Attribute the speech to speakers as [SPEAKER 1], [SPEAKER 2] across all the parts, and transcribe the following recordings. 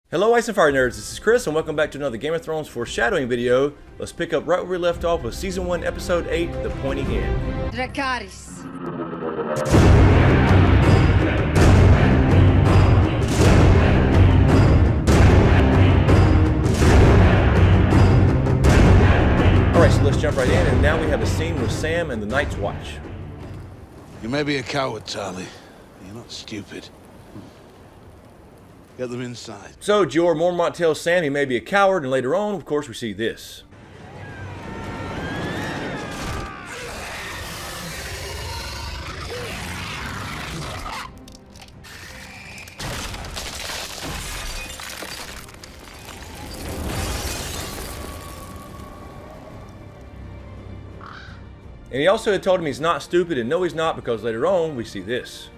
[SPEAKER 1] Hello Ice and Fire Nerds, this is Chris and welcome back to another Game of Thrones Foreshadowing video. Let's pick up right where we left off with Season 1, Episode 8, The Pointy End.
[SPEAKER 2] Dracarys.
[SPEAKER 1] Alright, so let's jump right in, and now we have a scene with Sam and the Night's Watch.
[SPEAKER 3] You may be a coward, Tarly. You're not stupid. Get them inside.
[SPEAKER 1] So Jorah Mormont tells Sam he may be a coward, and later on, of course, we see this. And he also had told him he's not stupid, and no he's not, because later on, we see this.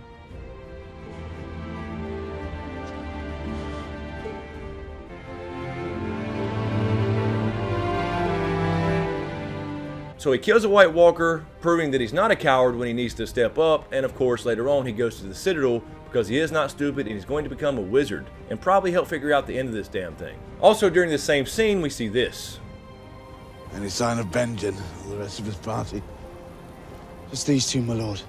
[SPEAKER 1] So he kills a White Walker, proving that he's not a coward when he needs to step up, and of course later on he goes to the Citadel because he is not stupid and he's going to become a wizard and probably help figure out the end of this damn thing. Also during this same scene we see this.
[SPEAKER 3] Any sign of Benjen or the rest of his party?
[SPEAKER 4] Just these two, my lord.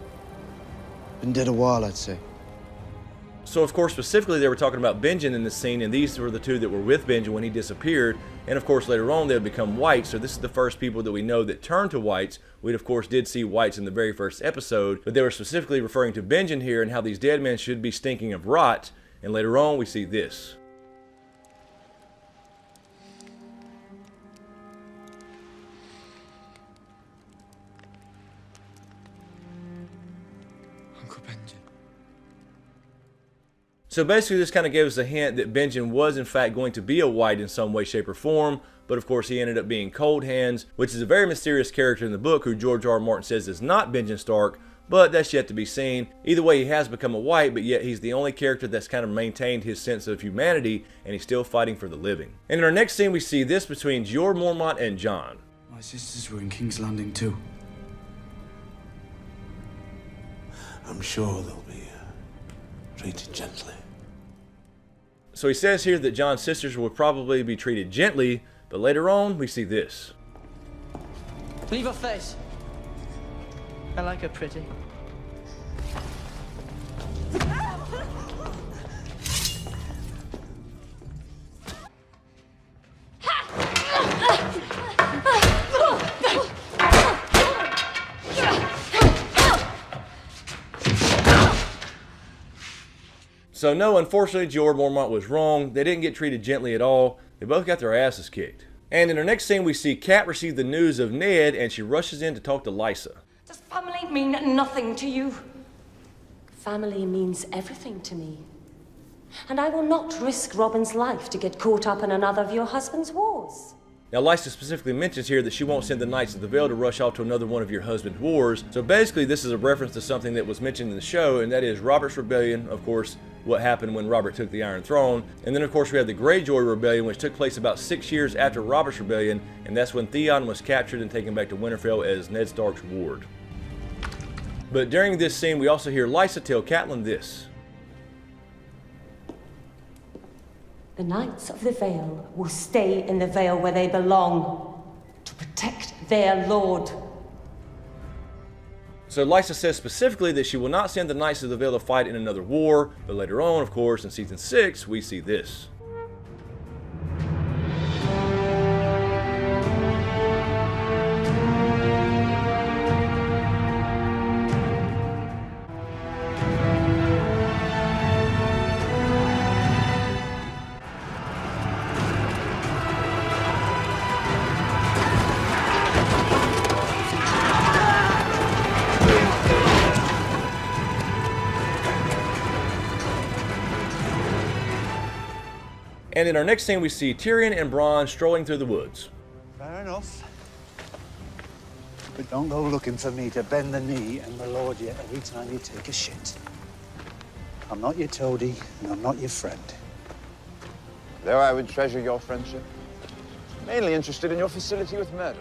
[SPEAKER 4] Been dead a while, I'd say.
[SPEAKER 1] So of course specifically they were talking about Benjen in this scene, and these were the two that were with Benjen when he disappeared, and of course later on they would become whites. So this is the first people that we know that turned to whites. We of course did see whites in the very first episode, but they were specifically referring to Benjen here and how these dead men should be stinking of rot, and later on we see this. So basically this kind of gave us a hint that Benjen was in fact going to be a white in some way, shape, or form, but of course he ended up being Cold Hands, which is a very mysterious character in the book who George R. R. Martin says is not Benjen Stark, but that's yet to be seen. Either way, he has become a white, but yet he's the only character that's kind of maintained his sense of humanity, and he's still fighting for the living. And in our next scene we see this between Jorah Mormont and Jon.
[SPEAKER 4] My sisters were in King's Landing too.
[SPEAKER 3] I'm sure they'll be treated gently.
[SPEAKER 1] So he says here that Jon's sisters will probably be treated gently, but later on we see this.
[SPEAKER 5] Leave her face. I like her pretty.
[SPEAKER 1] So no, unfortunately Jorah Mormont was wrong. They didn't get treated gently at all. They both got their asses kicked. And in our next scene we see Kat receive the news of Ned, and she rushes in to talk to Lysa.
[SPEAKER 6] Does family mean nothing to you? Family means everything to me. And I will not risk Robin's life to get caught up in another of your husband's wars.
[SPEAKER 1] Now Lysa specifically mentions here that she won't send the Knights of the Vale to rush off to another one of your husband's wars. So basically this is a reference to something that was mentioned in the show, and that is Robert's Rebellion, of course, what happened when Robert took the Iron Throne. And then of course we have the Greyjoy Rebellion, which took place about 6 years after Robert's Rebellion, and that's when Theon was captured and taken back to Winterfell as Ned Stark's ward. But during this scene we also hear Lysa tell Catelyn this.
[SPEAKER 6] The Knights of the Vale will stay in the Vale where they belong, to protect their lord.
[SPEAKER 1] So Lysa says specifically that she will not send the Knights of the Vale to fight in another war, but later on, of course, in Season 6, we see this. And in our next scene we see Tyrion and Bronn strolling through the woods.
[SPEAKER 7] Fair enough. But don't go looking for me to bend the knee and my lord you every time you take a shit. I'm not your toady, and I'm not your friend.
[SPEAKER 8] Though I would treasure your friendship, mainly interested in your facility with murder.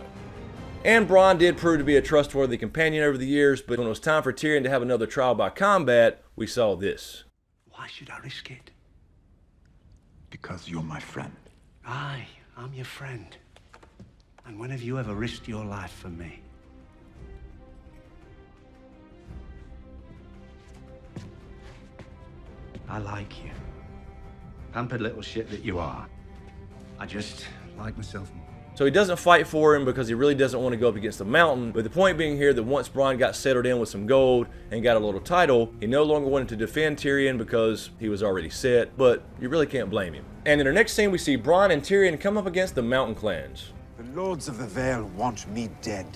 [SPEAKER 1] And Bronn did prove to be a trustworthy companion over the years, but when it was time for Tyrion to have another trial by combat, we saw this.
[SPEAKER 7] Why should I risk it?
[SPEAKER 2] Because you're my friend.
[SPEAKER 7] Aye, I'm your friend. And when have you ever risked your life for me? I like you. Pampered little shit that you are. I just like myself more.
[SPEAKER 1] So he doesn't fight for him because he really doesn't want to go up against the mountain. But the point being here that once Bronn got settled in with some gold and got a little title, he no longer wanted to defend Tyrion because he was already set, but you really can't blame him. And in our next scene, we see Bronn and Tyrion come up against the mountain clans.
[SPEAKER 9] The Lords of the Vale want me dead.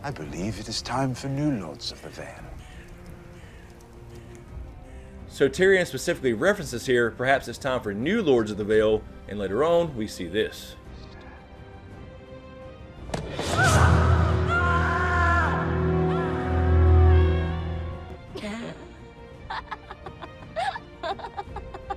[SPEAKER 9] I believe it is time for new Lords of the Vale.
[SPEAKER 1] So Tyrion specifically references here, perhaps it's time for new Lords of the Vale, and later on, we see this.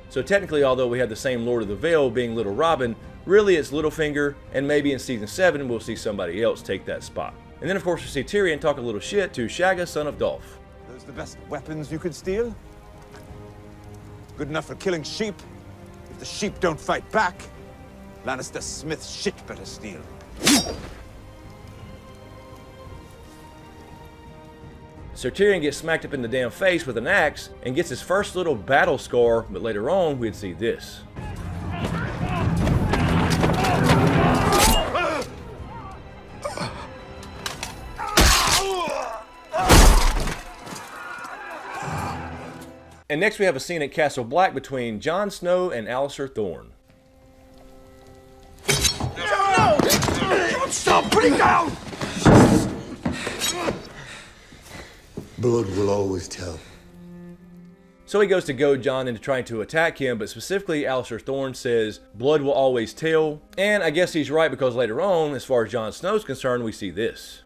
[SPEAKER 1] So technically, although we have the same Lord of the Vale being Little Robin, really it's Littlefinger, and maybe in Season 7 we'll see somebody else take that spot. And then of course we see Tyrion talk a little shit to Shagga, son of Dolph.
[SPEAKER 9] Those the best weapons you could steal? Good enough for killing sheep? If the sheep don't fight back, Lannister Smith's shit better steal.
[SPEAKER 1] So Tyrion gets smacked up in the damn face with an axe and gets his first little battle scar, but later on we'd see this. And next we have a scene at Castle Black between Jon Snow and Alliser Thorne.
[SPEAKER 3] No! Don't stop! Put him down!
[SPEAKER 10] Blood will always tell.
[SPEAKER 1] So he goes to goad Jon into trying to attack him, but specifically Alliser Thorne says, blood will always tell. And I guess he's right because later on, as far as Jon Snow's concerned, we see this.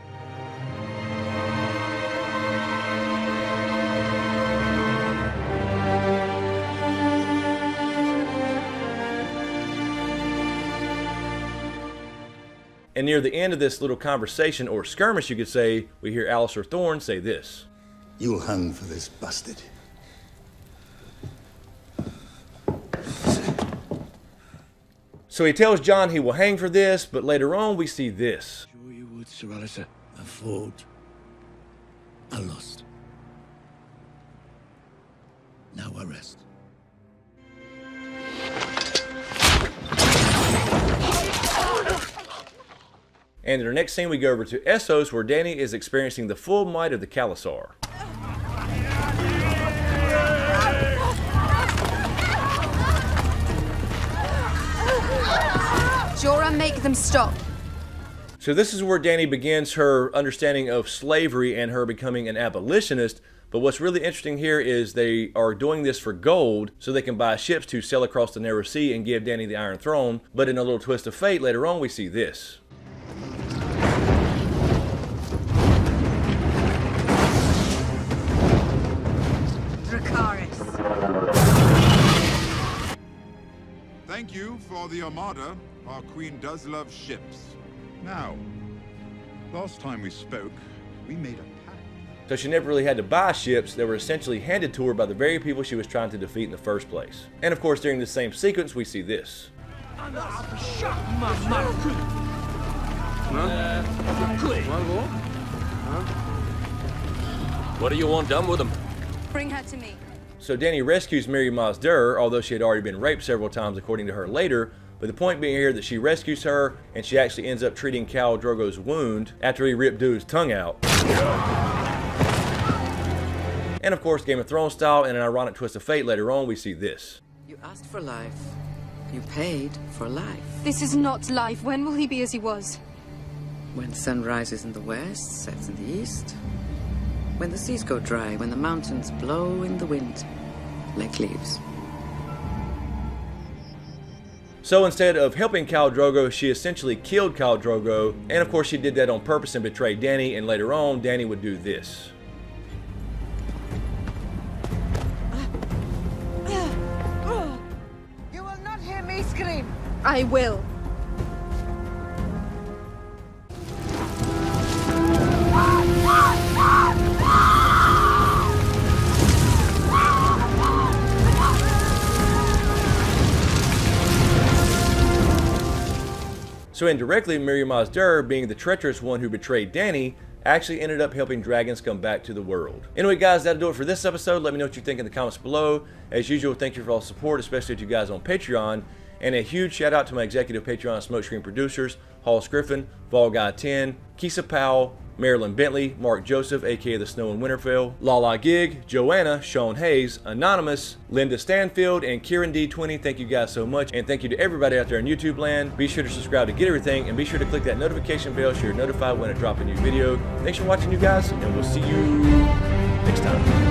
[SPEAKER 1] And near the end of this little conversation, or skirmish you could say, we hear Alliser Thorne say this.
[SPEAKER 10] You'll hang for this bastard.
[SPEAKER 1] So he tells Jon he will hang for this, but later on we see this.
[SPEAKER 3] Sure you would, Sir Alliser.
[SPEAKER 10] I fought. I lost. Now I rest.
[SPEAKER 1] And in our next scene we go over to Essos, where Dany is experiencing the full might of the Khalasar.
[SPEAKER 11] Jorah, make them stop.
[SPEAKER 1] So this is where Dany begins her understanding of slavery and her becoming an abolitionist. But what's really interesting here is they are doing this for gold so they can buy ships to sail across the Narrow Sea and give Dany the Iron Throne. But in a little twist of fate, later on we see this.
[SPEAKER 12] Thank you for the Armada. Our queen does love ships. Now, last time we spoke, we made a pact.
[SPEAKER 1] So she never really had to buy ships. They were essentially handed to her by the very people she was trying to defeat in the first place. And of course, during the same sequence, we see this.
[SPEAKER 13] What do you want done with them?
[SPEAKER 11] Bring her to me.
[SPEAKER 1] So Dany rescues Mirri Maz Duur, although she had already been raped several times according to her later. But the point being here that she rescues her, and she actually ends up treating Khal Drogo's wound after he ripped Dude's tongue out. And of course, Game of Thrones style, and an ironic twist of fate later on, we see this.
[SPEAKER 14] You asked for life. You paid for life.
[SPEAKER 11] This is not life. When will he be as he was?
[SPEAKER 14] When sun rises in the west, sets in the east. When the seas go dry, when the mountains blow in the wind, like leaves.
[SPEAKER 1] So instead of helping Khal Drogo, she essentially killed Khal Drogo, and of course she did that on purpose and betrayed Dany, and later on, Dany would do this.
[SPEAKER 15] You will not hear me scream.
[SPEAKER 11] I will.
[SPEAKER 1] So indirectly, Miriam Mazdur, being the treacherous one who betrayed Dany, actually ended up helping dragons come back to the world. Anyway guys, that'll do it for this episode. Let me know what you think in the comments below. As usual, thank you for all the support, especially to you guys on Patreon. And a huge shout out to my executive Patreon smokescreen producers, Halls Griffin, Vol Guy 10, Kisa Powell, Marilyn Bentley, Mark Joseph, aka the Snow in Winterfell, Lala Gig, Joanna, Sean Hayes, Anonymous, Linda Stanfield, and Kieran D20. Thank you guys so much, and thank you to everybody out there in YouTube land. Be sure to subscribe to get everything, and be sure to click that notification bell so you're notified when I drop a new video. Thanks for watching, you guys, and we'll see you next time.